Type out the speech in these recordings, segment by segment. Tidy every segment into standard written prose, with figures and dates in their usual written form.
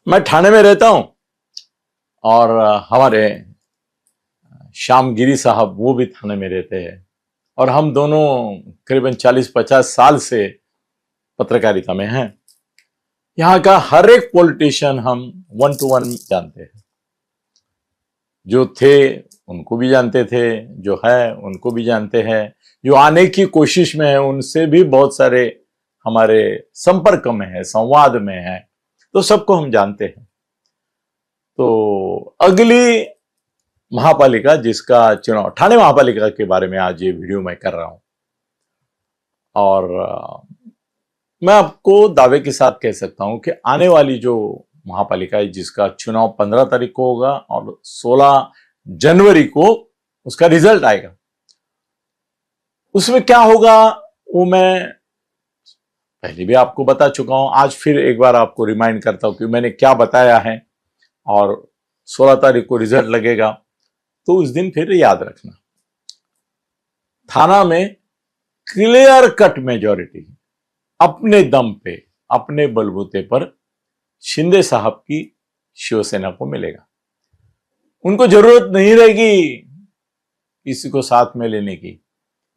मैं ठाणे में रहता हूं और हमारे श्याम गिरी साहब वो भी ठाणे में रहते हैं और हम दोनों करीबन 40-50 साल से पत्रकारिता में हैं। यहाँ का हर एक पॉलिटिशियन हम 1 to 1 जानते हैं। जो थे उनको भी जानते थे, जो है उनको भी जानते हैं, जो आने की कोशिश में है उनसे भी बहुत सारे हमारे संपर्क में है, संवाद में है, तो सबको हम जानते हैं। तो अगली महापालिका जिसका चुनाव, ठाणे महापालिका के बारे में आज ये वीडियो मैं कर रहा हूं और मैं आपको दावे के साथ कह सकता हूं कि आने वाली जो महापालिका है जिसका चुनाव 15 तारीख को होगा और 16 जनवरी को उसका रिजल्ट आएगा, उसमें क्या होगा वो मैं पहले भी आपको बता चुका हूं। आज फिर एक बार आपको रिमाइंड करता हूं कि मैंने क्या बताया है और 16 तारीख को रिजल्ट लगेगा तो उस दिन फिर याद रखना। थाना में क्लियर कट मेजॉरिटी अपने दम पे, अपने बलबूते पर शिंदे साहब की शिवसेना को मिलेगा। उनको जरूरत नहीं रहेगी किसी को साथ में लेने की,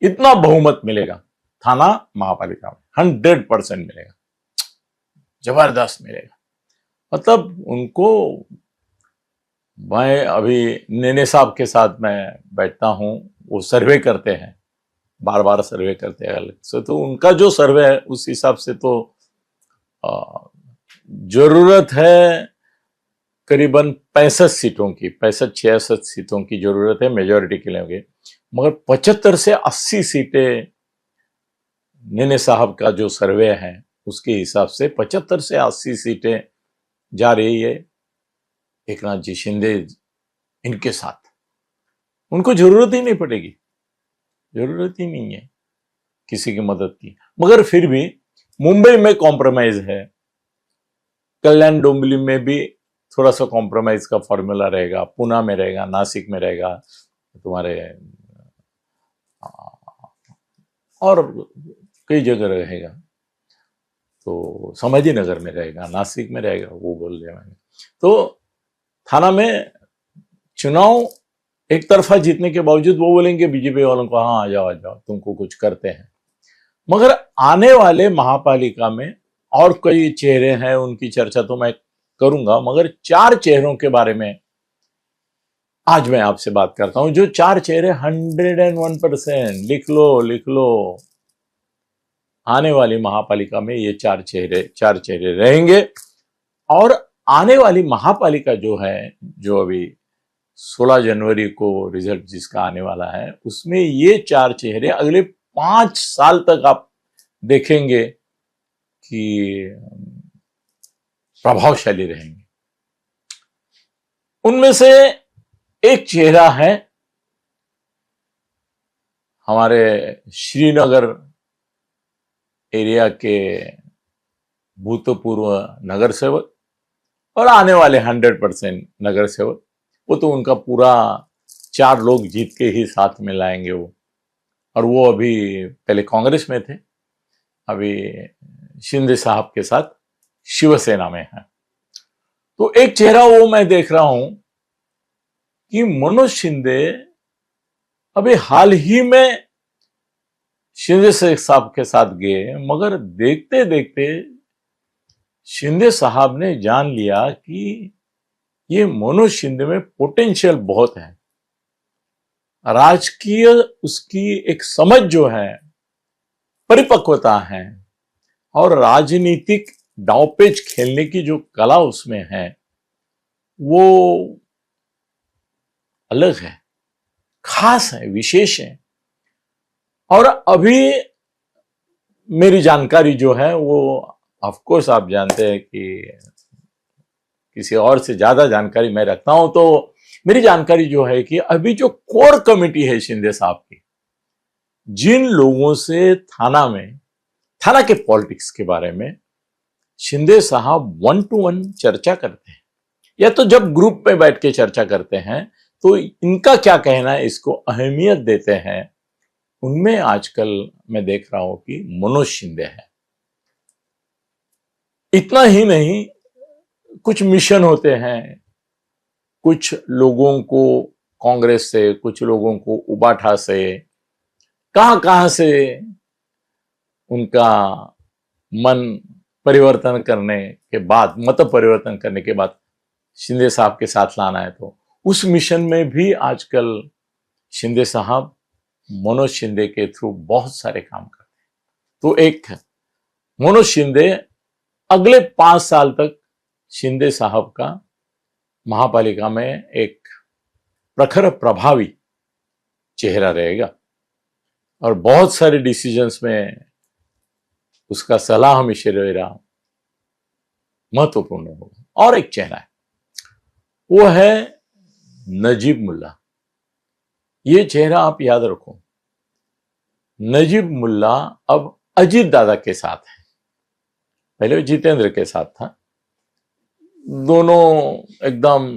इतना बहुमत मिलेगा थाना महापालिका में, 100% मिलेगा, जबरदस्त मिलेगा। मतलब उनको, मैं अभी नेने साहब के साथ मैं बैठता हूं, वो सर्वे करते हैं, बार बार सर्वे करते हैं अलग से, तो उनका जो सर्वे है उस हिसाब से तो जरूरत है करीबन 65 सीटों की, 65-66 सीटों की जरूरत है मेजॉरिटी के लिए, मगर 75 से 80 सीटें नेने साहब का जो सर्वे है उसके हिसाब से 75 से 80 सीटें जा रही है एकनाथ जी शिंदे इनके साथ। उनको जरूरत ही नहीं पड़ेगी, जरूरत ही नहीं है किसी की मदद की। मगर फिर भी मुंबई में कॉम्प्रोमाइज है, कल्याण डोंबिवली में भी थोड़ा सा कॉम्प्रोमाइज का फॉर्मूला रहेगा, पुणे में रहेगा, नासिक में रहेगा, तुम्हारे और कई जगह रहेगा, तो समाधी नगर में रहेगा, नासिक में रहेगा, वो बोल दिया मैंने। तो थाना में चुनाव एक तरफा जीतने के बावजूद वो बोलेंगे बीजेपी वालों को, हाँ आ जाओ तुमको कुछ करते हैं। मगर आने वाले महापालिका में और कई चेहरे हैं, उनकी चर्चा तो मैं करूंगा, मगर 4 चेहरों के बारे में आज मैं आपसे बात करता हूं। जो 4 चेहरे 101% लिख लो, आने वाली महापालिका में ये 4 चेहरे रहेंगे। और आने वाली महापालिका जो है, जो अभी 16 जनवरी को रिजल्ट जिसका आने वाला है, उसमें ये 4 चेहरे अगले 5 साल तक आप देखेंगे कि प्रभावशाली रहेंगे। उनमें से एक चेहरा है हमारे श्रीनगर एरिया के भूतपूर्व नगर सेवक और आने वाले 100% नगर सेवक, वो तो उनका पूरा 4 लोग जीत के ही साथ में लाएंगे वो। और वो अभी पहले कांग्रेस में थे, अभी शिंदे साहब के साथ शिवसेना में है। तो एक चेहरा वो मैं देख रहा हूं कि मनोज शिंदे अभी हाल ही में शिंदे साहब के साथ गए, मगर देखते देखते शिंदे साहब ने जान लिया कि ये मनोज शिंदे में पोटेंशियल बहुत है, राजकीय उसकी एक समझ जो है, परिपक्वता है और राजनीतिक दांवपेच खेलने की जो कला उसमें है वो अलग है, खास है, विशेष है। और अभी मेरी जानकारी जो है वो, ऑफ कोर्स आप जानते हैं कि किसी और से ज्यादा जानकारी मैं रखता हूं, तो मेरी जानकारी जो है कि अभी जो कोर कमेटी है शिंदे साहब की, जिन लोगों से थाना के पॉलिटिक्स के बारे में शिंदे साहब 1 to 1 चर्चा करते हैं, या तो जब ग्रुप में बैठ के चर्चा करते हैं तो इनका क्या कहना है इसको अहमियत देते हैं, उनमें आजकल मैं देख रहा हूं कि मनोज शिंदे है। इतना ही नहीं, कुछ मिशन होते हैं, कुछ लोगों को कांग्रेस से, कुछ लोगों को उबाठा से, कहां कहां से उनका मन परिवर्तन करने के बाद, मत परिवर्तन करने के बाद शिंदे साहब के साथ लाना है। तो उस मिशन में भी आजकल शिंदे साहब मनोज शिंदे के थ्रू बहुत सारे काम करते हैं। तो एक मनोज शिंदे अगले 5 साल तक शिंदे साहब का महापालिका में एक प्रखर प्रभावी चेहरा रहेगा और बहुत सारे डिसीजंस में उसका सलाह मशवरा महत्वपूर्ण होगा। और एक चेहरा है, वो है नजीब मुल्ला। ये चेहरा आप याद रखो, नजीब मुल्ला अब अजीत दादा के साथ है, पहले जितेंद्र के साथ था। दोनों एकदम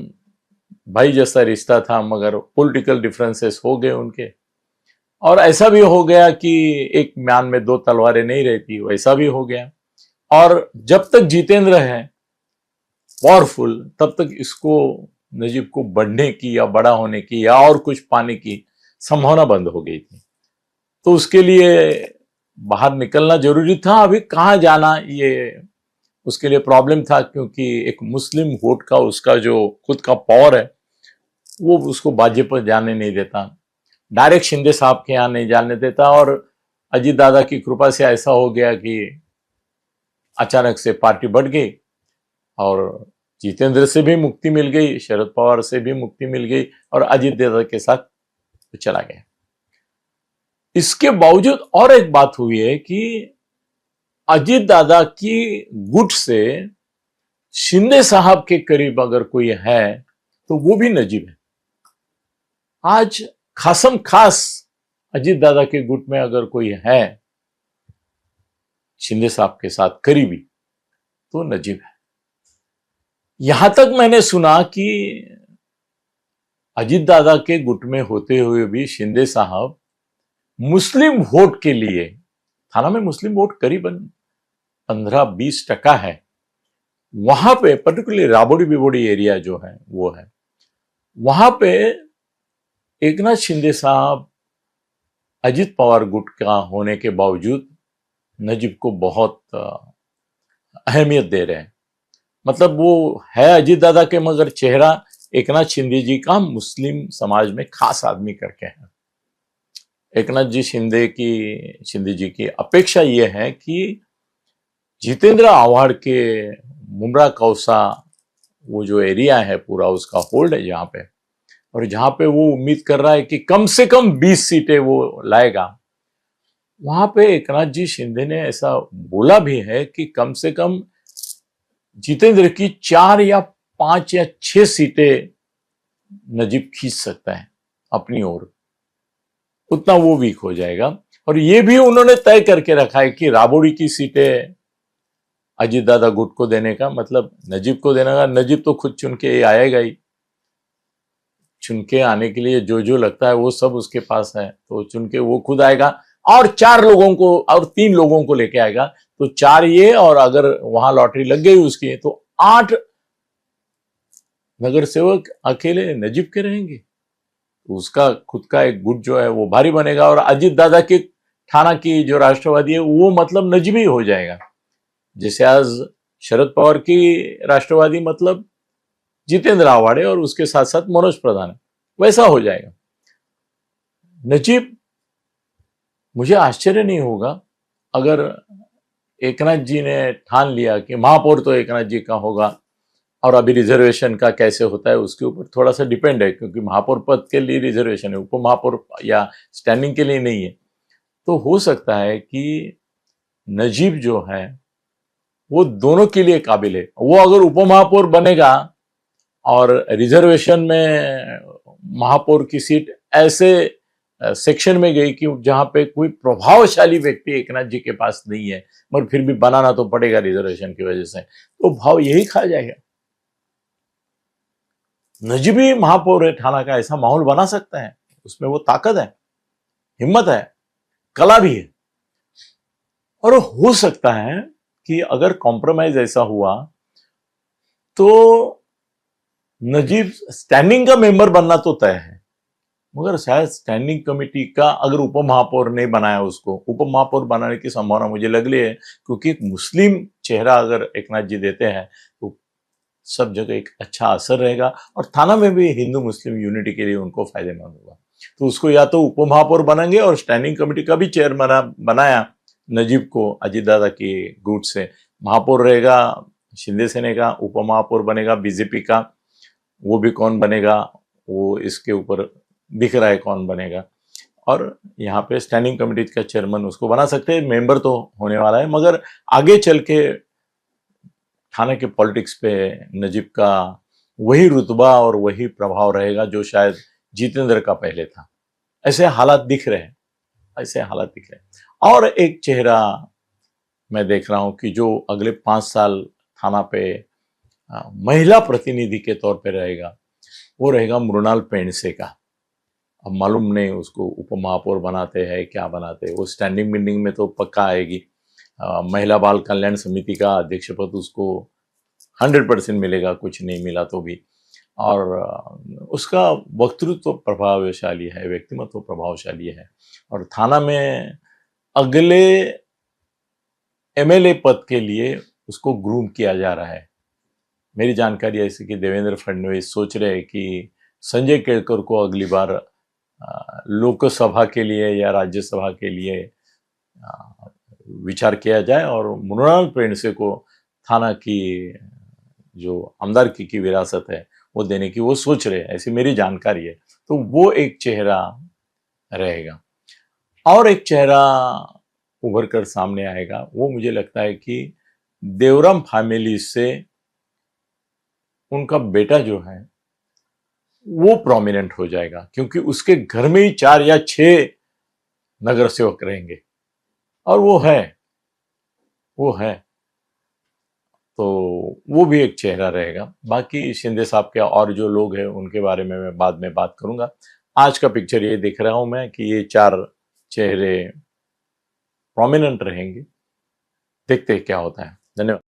भाई जैसा रिश्ता था, मगर पॉलिटिकल डिफरेंसेस हो गए उनके, और ऐसा भी हो गया कि एक म्यान में 2 तलवारें नहीं रहती, वैसा भी हो गया। और जब तक जितेंद्र है पावरफुल, तब तक इसको, नजीब को बढ़ने की या बड़ा होने की या और कुछ पाने की संभावना बंद हो गई थी। तो उसके लिए बाहर निकलना जरूरी था। अभी कहां जाना, ये उसके लिए प्रॉब्लम था, क्योंकि एक मुस्लिम वोट का उसका जो खुद का पावर है वो उसको बाजे पर जाने नहीं देता, डायरेक्ट शिंदे साहब के यहां नहीं जाने देता। और अजीत दादा की कृपा से ऐसा हो गया कि अचानक से पार्टी बढ़ गई और जितेंद्र से भी मुक्ति मिल गई, शरद पवार से भी मुक्ति मिल गई, और अजीत दादा के साथ चला गया। इसके बावजूद और एक बात हुई है कि अजीत दादा की गुट से शिंदे साहब के करीब अगर कोई है तो वो भी नजीब है। आज खासम खास अजीत दादा के गुट में अगर कोई है शिंदे साहब के साथ करीबी, तो नजीब है। यहां तक मैंने सुना कि अजीत दादा के गुट में होते हुए भी शिंदे साहब मुस्लिम वोट के लिए, थाना में मुस्लिम वोट करीबन 15-20% है, वहां पे पर्टिकुलरली राबोड़ी बिबोड़ी एरिया जो है वो है, वहां पे एकनाथ शिंदे साहब अजीत पवार गुट का होने के बावजूद नजीब को बहुत अहमियत दे रहे हैं। मतलब वो है अजीत दादा के, मगर चेहरा एकनाथ शिंदे जी का मुस्लिम समाज में खास आदमी करके है। एकनाथ जी शिंदे जी की अपेक्षा यह है कि जितेंद्र आव्हाड के मुमरा कौसा वो जो एरिया है पूरा उसका होल्ड है जहां पे, और जहां पे वो उम्मीद कर रहा है कि कम से कम 20 सीटें वो लाएगा, वहां पे एकनाथ जी शिंदे ने ऐसा बोला भी है कि कम से कम जितेंद्र की 4 या 5 या 6 सीटें नजीब खींच सकता है अपनी ओर, उतना वो वीक हो जाएगा। और ये भी उन्होंने तय करके रखा है कि राबोड़ी की सीटें अजीत दादा गुट को देने का मतलब नजीब को देने का। नजीब तो खुद चुन के आएगा ही, चुन के आने के लिए जो जो लगता है वो सब उसके पास है, तो चुन के वो खुद आएगा और 4 लोगों को और 3 लोगों को लेके आएगा। तो 4 ये, और अगर वहां लॉटरी लग गई उसकी तो 8 नगर सेवक अकेले नजीब के रहेंगे। तो उसका खुद का एक गुट जो है वो भारी बनेगा, और अजीत दादा की थाना की जो राष्ट्रवादी है वो मतलब नजीबी हो जाएगा। जैसे आज शरद पवार की राष्ट्रवादी मतलब जितेंद्र आव्हाड और उसके साथ साथ मनोज प्रधान है, वैसा हो जाएगा। नजीब, मुझे आश्चर्य नहीं होगा अगर एकनाथ जी ने ठान लिया कि महापौर तो एकनाथ जी का होगा, और अभी रिजर्वेशन का कैसे होता है उसके ऊपर थोड़ा सा डिपेंड है, क्योंकि महापौर पद के लिए रिजर्वेशन है, उप महापौर या स्टैंडिंग के लिए नहीं है। तो हो सकता है कि नजीब जो है वो दोनों के लिए काबिल है। वो अगर उप महापौर बनेगा और रिजर्वेशन में महापौर की सीट ऐसे सेक्शन में गई कि जहां पे कोई प्रभावशाली व्यक्ति एकनाथ जी के पास नहीं है, मगर फिर भी बनाना तो पड़ेगा रिजर्वेशन की वजह से, तो भाव यही खा जाएगा। नजीबी महापौर है थाना का, ऐसा माहौल बना सकता है, उसमें वो ताकत है, हिम्मत है, कला भी है। और हो सकता है कि अगर कॉम्प्रोमाइज ऐसा हुआ तो नजीब स्टैंडिंग का मेंबर बनना तो तय है, मगर शायद स्टैंडिंग कमेटी का अगर उप महापौर नहीं बनाया, उसको उप महापौर बनाने की संभावना मुझे लग रही है, क्योंकि एक मुस्लिम चेहरा अगर एकनाथ जी देते हैं तो सब जगह एक अच्छा असर रहेगा और थाना में भी हिंदू मुस्लिम यूनिटी के लिए उनको फायदेमंद होगा। तो उसको या तो उप महापौर बनाएंगे और स्टैंडिंग कमेटी का भी चेयरमैन बनाया नजीब को अजीत दादा की गुट से, महापौर रहेगा शिंदे सेना का, उप महापौर बनेगा बीजेपी का, वो भी कौन बनेगा वो इसके ऊपर दिख रहा है कौन बनेगा, और यहाँ पे स्टैंडिंग कमेटी का चेयरमैन उसको बना सकते हैं, मेंबर तो होने वाला है, मगर आगे चल के थाने के पॉलिटिक्स पे नजीब का वही रुतबा और वही प्रभाव रहेगा जो शायद जितेंद्र का पहले था। ऐसे हालात दिख रहे हैं, ऐसे हालात दिख रहे हैं। और एक चेहरा मैं देख रहा हूं कि जो अगले 5 साल थाना पे महिला प्रतिनिधि के तौर पे रहेगा, वो रहेगा मृणाल पेंडसे का। अब मालूम नहीं उसको उप महापौर बनाते हैं क्या बनाते हैं, वो स्टैंडिंग मीटिंग में तो पक्का आएगी। महिला बाल कल्याण समिति का अध्यक्ष पद उसको 100% मिलेगा, कुछ नहीं मिला तो भी। और उसका वक्तृत्व प्रभावशाली है, व्यक्तिमत्व प्रभावशाली है, और थाना में अगले एमएलए पद के लिए उसको ग्रूम किया जा रहा है। मेरी जानकारी ऐसी कि देवेंद्र फडणवीस सोच रहे हैं कि संजय केळकर को अगली बार लोकसभा के लिए या राज्यसभा के लिए विचार किया जाए और मृणाल पेंडसे को थाना की जो आमदारकी की विरासत है वो देने की वो सोच रहे हैं, ऐसी मेरी जानकारी है। तो वो एक चेहरा रहेगा। और एक चेहरा उभर कर सामने आएगा, वो मुझे लगता है कि देवराम फैमिली से उनका बेटा जो है वो प्रोमिनेंट हो जाएगा, क्योंकि उसके घर में ही 4 या 6 नगर सेवक रहेंगे, और वो है तो वो भी एक चेहरा रहेगा। बाकी शिंदे साहब के और जो लोग हैं उनके बारे में मैं बाद में बात करूंगा। आज का पिक्चर ये देख रहा हूं मैं कि ये 4 चेहरे प्रोमिनेंट रहेंगे। देखते हैं क्या होता है। धन्यवाद।